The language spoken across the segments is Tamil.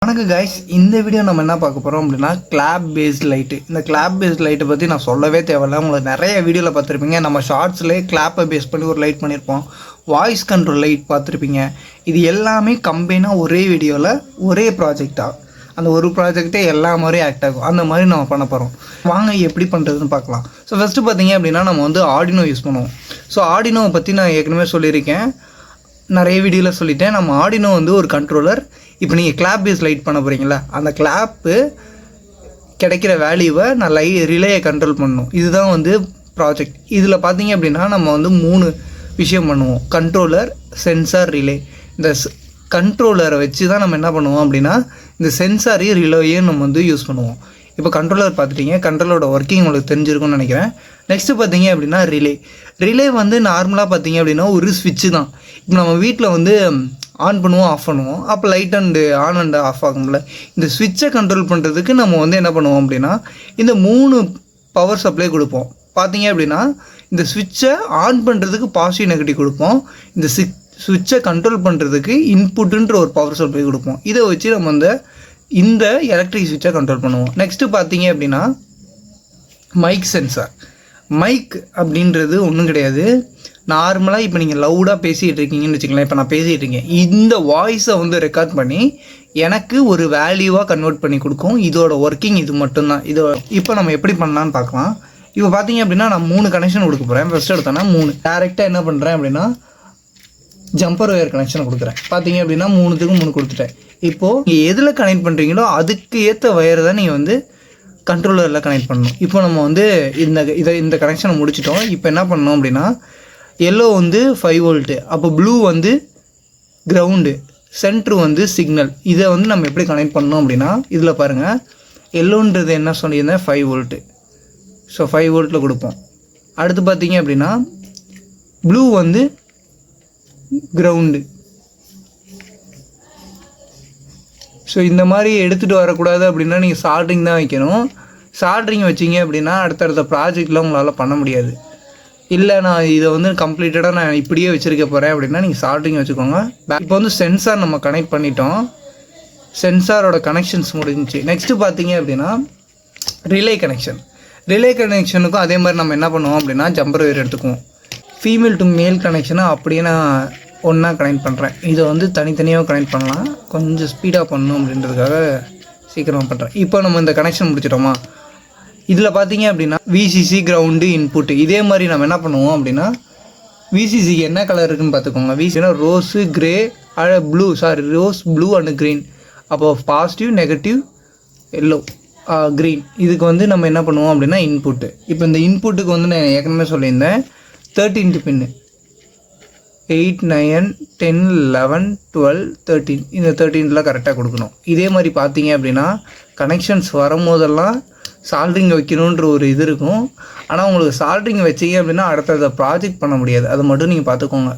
வணக்கம் கைஸ், இந்த வீடியோ நம்ம என்ன பார்க்க போகிறோம் அப்படின்னா கிளாப் பேஸ்ட் லைட்டு. இந்த கிளாப் பேஸ்ட் லைட்டை பற்றி நான் சொல்லவே தேவையில்ல. உங்களுக்கு நிறைய வீடியோவில் பார்த்துருப்பீங்க. நம்ம ஷார்ட்ஸ்லேயே கிளாப்பை பேஸ் பண்ணி ஒரு லைட் பண்ணியிருப்போம். வாய்ஸ் கண்ட்ரோல் லைட் பார்த்துருப்பீங்க. இது எல்லாமே கம்பைனாக ஒரே வீடியோவில் ஒரே ப்ராஜெக்டாக அந்த ஒரு ப்ராஜெக்டே எல்லா மாதிரியும் ஆக்ட் ஆகும். அந்த மாதிரி நம்ம பண்ண போகிறோம். வாங்க எப்படி பண்ணுறதுன்னு பார்க்கலாம். ஸோ ஃபஸ்ட்டு பார்த்தீங்க அப்படின்னா நம்ம வந்து ஆர்டினோ யூஸ் பண்ணுவோம். ஸோ ஆர்டினோவை பற்றி நான் ஏற்கனவே சொல்லியிருக்கேன், நிறைய வீடியோவில் சொல்லிட்டேன். நம்ம ஆர்டினோ வந்து ஒரு கண்ட்ரோலர். இப்போ நீங்கள் கிளாப் பேஸ் லைட் பண்ண போகிறீங்களா, அந்த கிளாப்பு கிடைக்கிற வேல்யூவை நான் ரிலேயை கண்ட்ரோல் பண்ணணும். இதுதான் வந்து ப்ராஜெக்ட். இதில் பார்த்தீங்க அப்படின்னா நம்ம வந்து 3 விஷயம் பண்ணுவோம்: கண்ட்ரோலர், சென்சார், ரிலே. இந்த கண்ட்ரோலரை வச்சு தான் நம்ம என்ன பண்ணுவோம் அப்படின்னா இந்த சென்சாரையும் ரிலேயையும் நம்ம வந்து யூஸ் பண்ணுவோம். இப்போ கண்ட்ரோலர் பார்த்துட்டிங்க, கண்ட்ரோலரோட ஒர்க்கிங் உங்களுக்கு தெரிஞ்சிருக்கும்னு நினைக்கிறேன். நெக்ஸ்ட்டு பார்த்தீங்க அப்படின்னா ரிலே வந்து நார்மலாக பார்த்தீங்க அப்படின்னா ஒரு ஸ்விட்ச்சு தான். இப்போ நம்ம வீட்டில் வந்து ஆன் பண்ணுவோம், ஆஃப் பண்ணுவோம். அப்போ light and on and off ஆகும்ல. இந்த ஸ்விட்சை கண்ட்ரோல் பண்ணுறதுக்கு நம்ம வந்து என்ன பண்ணுவோம் அப்படின்னா இந்த 3 பவர் சப்ளை கொடுப்போம். பார்த்தீங்க அப்படின்னா இந்த ஸ்விட்சை ஆன் பண்ணுறதுக்கு பாசிட்டிவ் நெகட்டிவ் கொடுப்போம். இந்த ஸ்விட்சை கண்ட்ரோல் பண்ணுறதுக்கு இன்புட்டுன்ற ஒரு பவர் சப்ளை கொடுப்போம். இதை வச்சு நம்ம இந்த எலக்ட்ரிக் ஸ்விட்சை கண்ட்ரோல் பண்ணுவோம். நெக்ஸ்ட்டு பார்த்தீங்க அப்படின்னா மைக் சென்சார். மைக் அப்படின்றது ஒன்றும் கிடையாது. நார்மலாக இப்போ நீங்கள் லவுடாக பேசிகிட்டு இருக்கீங்கன்னு வச்சுக்கலாம். இப்போ நான் பேசிகிட்டு இருக்கேன், இந்த வாய்ஸை வந்து ரெக்கார்ட் பண்ணி எனக்கு ஒரு வேல்யூவாக கன்வெர்ட் பண்ணி கொடுக்கும். இதோட ஒர்க்கிங் இது மட்டும்தான். இப்போ நம்ம எப்படி பண்ணலான்னு பார்க்கலாம். இப்போ பார்த்தீங்க அப்படின்னா நான் 3 கனெக்ஷன் கொடுக்க போகிறேன். ஃபஸ்ட்டு எடுத்தோன்னா 3 டேரெக்டாக என்ன பண்ணுறேன் அப்படின்னா ஜம்பர் ஒயர் கனெக்ஷன் கொடுக்குறேன். பார்த்தீங்க அப்படின்னா 3த்துக்கும் 3 கொடுத்துட்டேன். இப்போது நீங்கள் எதில் கனெக்ட் பண்ணுறீங்களோ அதுக்கு ஏற்ற ஒயர் தான் நீங்கள் வந்து கண்ட்ரோலரில் கனெக்ட் பண்ணணும். இப்போ நம்ம வந்து இந்த கனெக்ஷனை முடிச்சிட்டோம். இப்போ என்ன பண்ணோம் அப்படின்னா எல்லோ வந்து 5 வோல்ட்டு, அப்போ ப்ளூ வந்து கிரவுண்டு, சென்ட்ரு வந்து சிக்னல். இதை வந்து நம்ம எப்படி கனெக்ட் பண்ணோம் அப்படின்னா இதில் பாருங்கள், எல்லோன்றது என்ன சொல்லியிருந்தேன் 5 வோல்ட்டு. ஸோ 5 வோல்ட்டில் கொடுப்போம். அடுத்து பார்த்தீங்க அப்படின்னா ப்ளூ வந்து கிரவுண்டு. ஸோ இந்த மாதிரி எடுத்துகிட்டு வரக்கூடாது அப்படின்னா நீங்கள் சால்ட்ரிங் தான் வைக்கணும். சால்ட்ரிங் வச்சிங்க அப்படின்னா அடுத்தடுத்த ப்ராஜெக்டில் உங்களால் பண்ண முடியாது. இல்லை நான் இதை வந்து கம்ப்ளீட்டடாக நான் இப்படியே வச்சுருக்க போகிறேன் அப்படின்னா நீங்கள் சால்ட்ரிங் வச்சுக்கோங்க. இப்போ வந்து சென்சார் நம்ம கனெக்ட் பண்ணிட்டோம். சென்சாரோட கனெக்ஷன்ஸ் முடிஞ்சிச்சு. நெக்ஸ்ட்டு பார்த்தீங்க அப்படின்னா ரிலே கனெக்ஷனுக்கும் அதே மாதிரி நம்ம என்ன பண்ணுவோம் அப்படின்னா ஜம்பர் ஒயர் எடுத்துக்குவோம். ஃபீமேல் டு மேல் கனெக்ஷனை அப்படியே நான் ஒன்றா கனெக்ட் பண்ணுறேன். இதை வந்து தனித்தனியாக கனெக்ட் பண்ணலாம், கொஞ்சம் ஸ்பீடாக பண்ணணும் அப்படின்றதுக்காக சீக்கிரமாக பண்ணுறேன். இப்போ நம்ம இந்த கனெக்ஷன் முடிச்சிட்டோமா. இதில் பார்த்தீங்க அப்படின்னா விசிசி கிரவுண்டு இன்புட்டு. இதே மாதிரி நம்ம என்ன பண்ணுவோம் அப்படின்னா விசிசிக்கு என்ன கலர் இருக்குதுன்னு பார்த்துக்கோங்க. விசினா rose, grey, blue, rose, blue and green. அப்போது பாசிட்டிவ், நெகட்டிவ், எல்லோ, க்ரீன். இதுக்கு வந்து நம்ம என்ன பண்ணுவோம் அப்படின்னா இன்புட்டு. இப்போ இந்த இன்புட்டுக்கு வந்து நான் ஏற்கனவே சொல்லியிருந்தேன் 13 பின்னு 8, 9, 10, 11, 12, 13. இந்த 13 கரெக்டாக கொடுக்கணும். இதே மாதிரி பார்த்தீங்க அப்படின்னா கனெக்ஷன்ஸ் வரும்போதெல்லாம் சால்ட்ரிங் வைக்கணுன்ற ஒரு இது இருக்கும். ஆனால் உங்களுக்கு சால்ட்ரிங் வச்சிங்க அப்படின்னா அடுத்ததை ப்ராஜெக்ட் பண்ண முடியாது. அதை மட்டும் நீங்கள் பார்த்துக்கோங்க.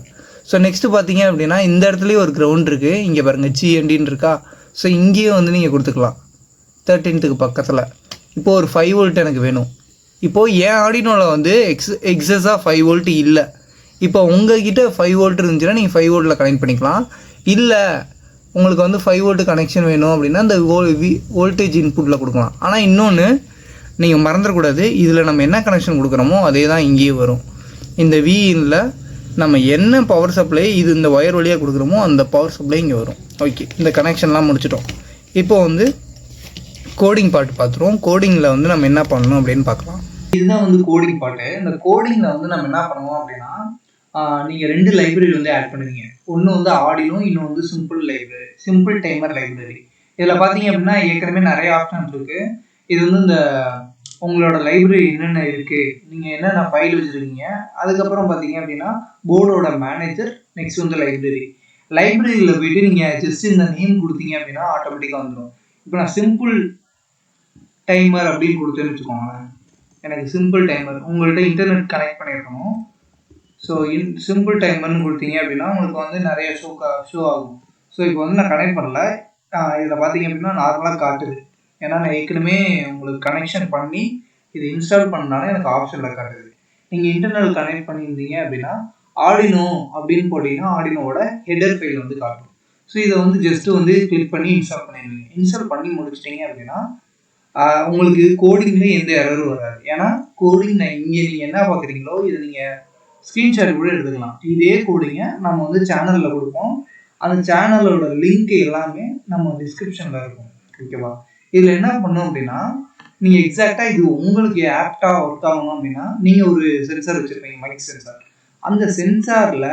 ஸோ நெக்ஸ்ட்டு பார்த்தீங்க அப்படின்னா இந்த இடத்துலையும் ஒரு கிரவுண்ட் இருக்குது. இங்கே பாருங்கள் GNDன்னு இருக்கா. ஸோ இங்கேயும் வந்து நீங்கள் கொடுத்துக்கலாம் 13க்கு பக்கத்தில். இப்போது ஒரு 5 வோல்ட் எனக்கு வேணும். இப்போது என் ஆர்டினோவில் வந்து எக்ஸஸாக 5 வோல்ட் இல்லை. இப்போ உங்கள்கிட்ட 5 வோல்ட் இருந்துச்சுன்னா நீங்கள் 5 வோல்ட்டில் கனெக்ட் பண்ணிக்கலாம். இல்லை உங்களுக்கு வந்து 5 வோல்ட் கனெக்ஷன் வேணும் அப்படின்னா இந்த வோல்டேஜ் இன்புட்டில் கொடுக்கலாம். ஆனால் இன்னொன்று நீங்கள் மறந்துடக்கூடாது, இதில் நம்ம என்ன கனெக்ஷன் கொடுக்குறோமோ அதே தான் இங்கேயும் வரும். இந்த விஇனில் நம்ம என்ன பவர் சப்ளை இந்த ஒயர் வழியாக கொடுக்குறோமோ அந்த பவர் சப்ளை இங்கே வரும். ஓகே, இந்த கனெக்ஷன்லாம் முடிச்சிட்டோம். இப்போ வந்து கோடிங் பார்ட் பார்த்துருவோம். கோடிங்கில் வந்து நம்ம என்ன பண்ணணும் அப்படின்னு பார்க்கலாம். இதுதான் வந்து கோடிங் பார்ட்டு. இந்த கோடிங்கில் வந்து நம்ம என்ன பண்ணுவோம் அப்படின்னா நீங்கள் 2 லைப்ரரி வந்து ஆட் பண்ணுவீங்க. ஒன்று வந்து ஆர்டினோ, இன்னும் வந்து சிம்பிள் டைமர் லைப்ரரி. இதில் பார்த்தீங்க அப்படின்னா ஏற்கனவே நிறைய ஆப்ஷன் இருக்குது. இது வந்து இந்த உங்களோட லைப்ரரி என்னென்ன இருக்குது, நீங்கள் என்னென்ன ஃபைல் வச்சுருக்கீங்க, அதுக்கப்புறம் பார்த்தீங்க அப்படின்னா போர்டோட மேனேஜர், நெக்ஸ்ட் வந்து லைப்ரரியில் போயிட்டு நீங்கள் ஜஸ்ட் இந்த நேம் கொடுத்தீங்க அப்படின்னா ஆட்டோமேட்டிக்காக வந்துடும். இப்போ நான் சிம்பிள் டைமர் அப்படின்னு கொடுத்தேன்னு வச்சுக்கோங்க. எனக்கு சிம்பிள் டைமர் உங்கள்கிட்ட இன்டர்நெட் கனெக்ட் பண்ணியிருக்கணும். ஸோ சிம்பிள் டைமர்னு கொடுத்தீங்க அப்படின்னா உங்களுக்கு வந்து நிறைய ஷோ ஆகும். ஸோ இப்போ வந்து நான் கனெக்ட் பண்ணல. இதில் பார்த்தீங்க அப்படின்னா நார்மலாக காட்டுது. ஏன்னா நான் ஏற்கனவே உங்களுக்கு கனெக்ஷன் பண்ணி இது இன்ஸ்டால் பண்ணனால எனக்கு ஆப்ஷனில் காட்டுது. நீங்கள் இன்டர்நெட் கனெக்ட் பண்ணியிருந்தீங்க அப்படின்னா ஆர்டினோ அப்படின்னு போட்டிங்கன்னா ஆர்டினோவோட ஹெடர் ஃபைல் வந்து காட்டும். ஸோ இதை வந்து ஜஸ்ட்டு வந்து கிளிக் பண்ணி இன்ஸ்டால் பண்ணிடுவீங்க. இன்ஸ்டால் பண்ணி முடிச்சிட்டிங்க அப்படின்னா உங்களுக்கு கோடிங்கில் எந்த எரரும் வராது. ஏன்னா கோடிங் இங்கே நீங்கள் என்ன பார்க்குறீங்களோ இதை நீங்கள் ஸ்க்ரீன்ஷாட் கூட எடுத்துக்கலாம். இதே கோடிங்கை நம்ம வந்து சேனலில் கொடுப்போம். அந்த சேனலோட லிங்க் எல்லாமே நம்ம டிஸ்கிரிப்ஷனில் இருக்கும். ஓகேவா? இதில் என்ன பண்ணோம் அப்படின்னா நீங்கள் எக்ஸாக்டாக இது உங்களுக்கு ஆப்டாக ஒர்க் ஆகணும் அப்படின்னா நீங்கள் ஒரு சென்சார் வச்சுருப்பீங்க, மைக் சென்சார். அந்த சென்சாரில்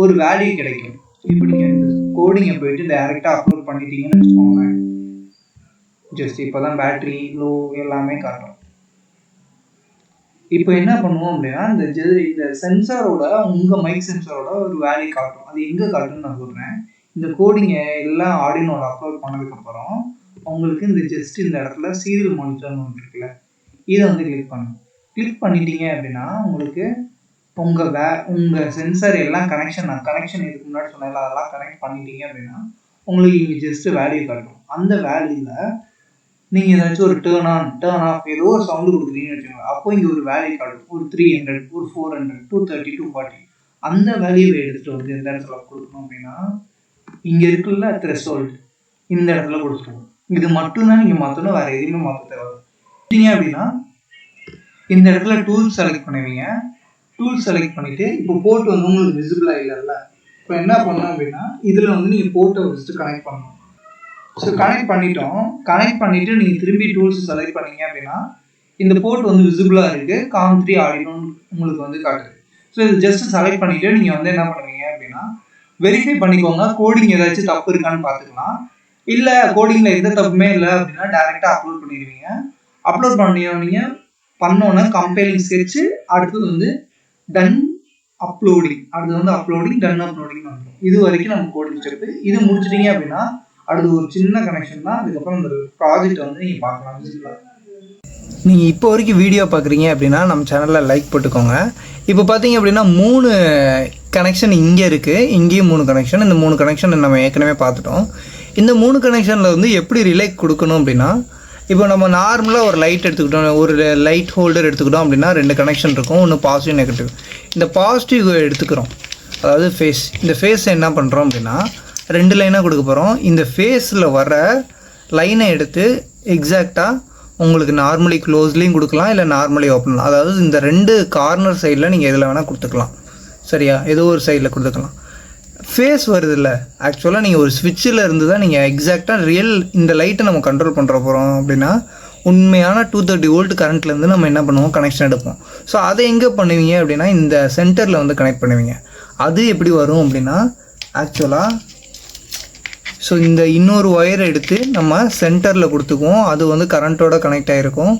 ஒரு வேல்யூ கிடைக்கும். இப்போ நீங்கள் இந்த கோடிங்கை போயிட்டு டைரெக்டாக அப்லோட் பண்ணிட்டீங்கன்னு வச்சுக்கோங்க. ஜஸ்ட் இப்போ தான் பேட்ரி லோ எல்லாமே காட்டும். இப்போ என்ன பண்ணுவோம் அப்படின்னா இந்த சென்சாரோட உங்கள் மைக் சென்சாரோட ஒரு வேல்யூ காட்டும். அது எங்கே காட்டுன்னு நான் சொல்கிறேன். இந்த கோடிங்கை எல்லாம் ஆடியோவில் அப்லோட் பண்ணதுக்கப்புறம் உங்களுக்கு இந்த ஜஸ்ட் இந்த இடத்துல சீரியல் மானிட்டர்னு ஒன்று இருக்குல்ல, இதை வந்து கிளிக் பண்ணணும். கிளிக் பண்ணிட்டீங்க அப்படின்னா உங்களுக்கு உங்கள் சென்சார் எல்லாம் கனெக்ஷன் இதுக்கு முன்னாடி சொன்னால அதெல்லாம் கனெக்ட் பண்ணிட்டீங்க அப்படின்னா உங்களுக்கு இங்கே ஜஸ்ட்டு வேல்யூ காட்டும். அந்த வேல்யூவில் நீங்கள் ஏதாச்சும் ஒரு டேர்ன் ஆஃப் ஏதோ ஒரு சவுண்டு கொடுக்குறீங்கன்னு வச்சுக்கோங்க. அப்போ இங்கே ஒரு வேல்யூ காட்டும். ஒரு 300, ஒரு 400, 230, 240 அந்த வேல்யூவை எடுத்துகிட்டு வந்து எந்த இடத்துல கொடுக்கணும் அப்படின்னா இங்கே இருக்குல்ல த்ரெஷோல்டு, இந்த இடத்துல கொடுத்துருவோம். இது மட்டும்தான் நீங்கள் மாற்றணும், வேறு எதுவுமே மாற்ற தேவை அப்படின்னா இந்த இடத்துல டூல்ஸ் செலக்ட் பண்ணுவீங்க. டூல்ஸ் செலக்ட் பண்ணிவிட்டு இப்போ போர்ட் வந்து உங்களுக்கு விசிபிளாக இல்லைல்ல, இப்போ என்ன பண்ணணும் அப்படின்னா இதில் வந்து நீங்கள் போர்ட்டை ஃபஸ்ட்டு கனெக்ட் பண்ணணும். ஸோ கனெக்ட் பண்ணிவிட்டு நீங்கள் திரும்பி டூல்ஸ் செலக்ட் பண்ணீங்க அப்படின்னா இந்த போர்ட் வந்து விசிபிளாக இருக்குது, COM3 ஆடியோன்னு உங்களுக்கு வந்து காட்டுது. ஸோ இது ஜஸ்ட் செலக்ட் பண்ணிவிட்டு நீங்கள் வந்து என்ன பண்ணுவீங்க அப்படின்னா வெரிஃபை பண்ணிக்கோங்க, கோடிங் ஏதாச்சும் தப்பு இருக்கான்னு பார்த்துக்கலாம். இல்லை கோடிங்கில் எந்த தப்புமே இல்லை அப்படின்னா டேரெக்டாக அப்லோட் பண்ணிடுவீங்க. அப்லோட் பண்ணோன்னே கம்பைலிங் ஸ்கெட்சு, அடுத்தது வந்து டன் அப்லோடிங், அடுத்தது வந்து அப்லோடிங், டன் அப்லோடிங் வந்துடும். இது வரைக்கும் நம்ம கோடிங் ஸ்டெப்பு. இது முடிச்சிட்டிங்க அப்படின்னா அடுத்து ஒரு சின்ன கனெக்ஷன் தான். அதுக்கப்புறம் இந்த ப்ராஜெக்ட் வந்து நீங்கள் பார்க்கலாம். நீங்கள் இப்போ வரைக்கும் வீடியோ பார்க்குறீங்க அப்படின்னா நம்ம சேனலில் லைக் போட்டுக்கோங்க. இப்போ பார்த்தீங்க அப்படின்னா 3 கனெக்ஷன் இங்கே இருக்குது, இங்கேயும் 3 கனெக்ஷன். இந்த 3 கனெக்ஷன் நம்ம ஏற்கனவே பார்த்துட்டோம். இந்த 3 கனெக்ஷனில் வந்து எப்படி ரிலே கொடுக்கணும் அப்படின்னா இப்போ நம்ம நார்மலாக ஒரு லைட் எடுத்துக்கிட்டோம், ஒரு லைட் ஹோல்டர் எடுத்துக்கிட்டோம் அப்படின்னா 2 கனெக்ஷன் இருக்கும், ஒன்று பாசிட்டிவ் நெகட்டிவ். இந்த பாசிட்டிவ் எடுத்துக்கிறோம், அதாவது ஃபேஸ். இந்த ஃபேஸ் என்ன பண்ணுறோம் அப்படின்னா 2 லைனாக கொடுக்க போகிறோம். இந்த ஃபேஸில் வர லைனை எடுத்து எக்ஸாக்டாக உங்களுக்கு நார்மலி க்ளோஸ்லேயும் கொடுக்கலாம், இல்லை நார்மலி ஓப்பன். அதாவது இந்த 2 கார்னர் சைடில் நீங்கள் எதில் வேணால் கொடுத்துக்கலாம். சரியா? ஏதோ ஒரு சைடில் கொடுத்துக்கலாம். ஃபேஸ் வருது இல்லை, ஆக்சுவலாக நீங்கள் ஒரு ஸ்விட்சில் இருந்து தான் நீங்கள் எக்ஸாக்டாக இந்த லைட்டை நம்ம கண்ட்ரோல் பண்ணுற போகிறோம் அப்படின்னா உண்மையான 230 வோல்ட் கரண்ட்லேருந்து நம்ம என்ன பண்ணுவோம், கனெக்ஷன் எடுப்போம். ஸோ அதை எங்கே பண்ணுவீங்க அப்படின்னா இந்த சென்டரில் வந்து கனெக்ட் பண்ணுவீங்க. அது எப்படி வரும் அப்படின்னா ஆக்சுவலாக ஸோ இந்த இன்னொரு ஒயரை எடுத்து நம்ம சென்டரில் கொடுத்துக்குவோம், அது வந்து கரண்ட்டோட கனெக்ட் ஆகிருக்கும்.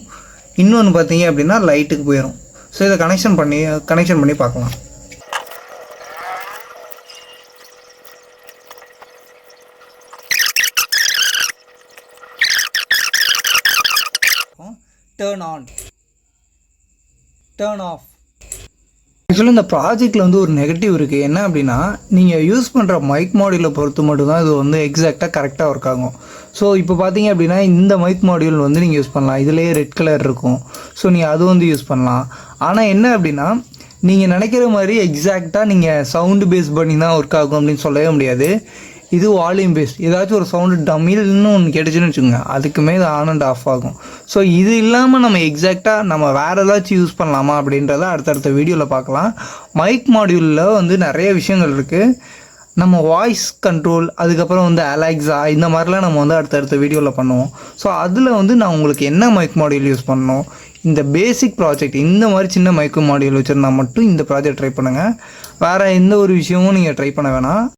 இன்னொன்று பார்த்தீங்க அப்படின்னா லைட்டுக்கு போயிடும். ஸோ இதை கனெக்ஷன் பண்ணி பார்க்கலாம். Turn on, turn of. ஆக்சுவலாக இந்த ப்ராஜெக்டில் வந்து ஒரு நெகட்டிவ் இருக்குது. என்ன அப்படின்னா நீங்கள் யூஸ் பண்ணுற மைக் மாடியூலை பொறுத்து மட்டும்தான் இது வந்து எக்ஸாக்டாக கரெக்டாக ஒர்க் ஆகும். ஸோ இப்போ பார்த்தீங்க அப்படின்னா இந்த மைக் மாடியூல் வந்து நீங்கள் யூஸ் பண்ணலாம், இதிலேயே ரெட் கலர் இருக்கும். ஸோ நீங்கள் அது வந்து யூஸ் பண்ணலாம். ஆனால் என்ன அப்படின்னா நீங்கள் நினைக்கிற மாதிரி எக்ஸாக்டாக நீங்கள் சவுண்டு பேஸ் பண்ணி தான் ஒர்க் ஆகும் அப்படின்னு சொல்லவே முடியாது. இது வால்யூம் பேஸ். ஏதாச்சும் ஒரு சவுண்டு டமில்னு ஒன்று கேட்டுச்சுன்னு வச்சுக்கோங்க, அதுக்குமே இது ஆன் அண்ட் ஆஃப் ஆகும். ஸோ இது இல்லாமல் நம்ம எக்ஸாக்டாக நம்ம வேறு ஏதாச்சும் யூஸ் பண்ணலாமா அப்படின்றத அடுத்தடுத்த வீடியோவில் பார்க்கலாம். மைக் மாடியூலில் வந்து நிறைய விஷயங்கள் இருக்குது. நம்ம வாய்ஸ் கண்ட்ரோல், அதுக்கப்புறம் வந்து அலெக்ஸா, இந்த மாதிரிலாம் நம்ம வந்து அடுத்தடுத்த வீடியோவில் பண்ணுவோம். ஸோ அதில் வந்து நான் உங்களுக்கு என்ன மைக் மாடியூல் யூஸ் பண்ணணும், இந்த பேசிக் ப்ராஜெக்ட் இந்த மாதிரி சின்ன மைக் மாடியூல் வச்சுருந்தா மட்டும் இந்த ப்ராஜெக்ட் ட்ரை பண்ணுங்கள். வேறு எந்த ஒரு விஷயமும் நீங்கள் ட்ரை பண்ண வேணாம்.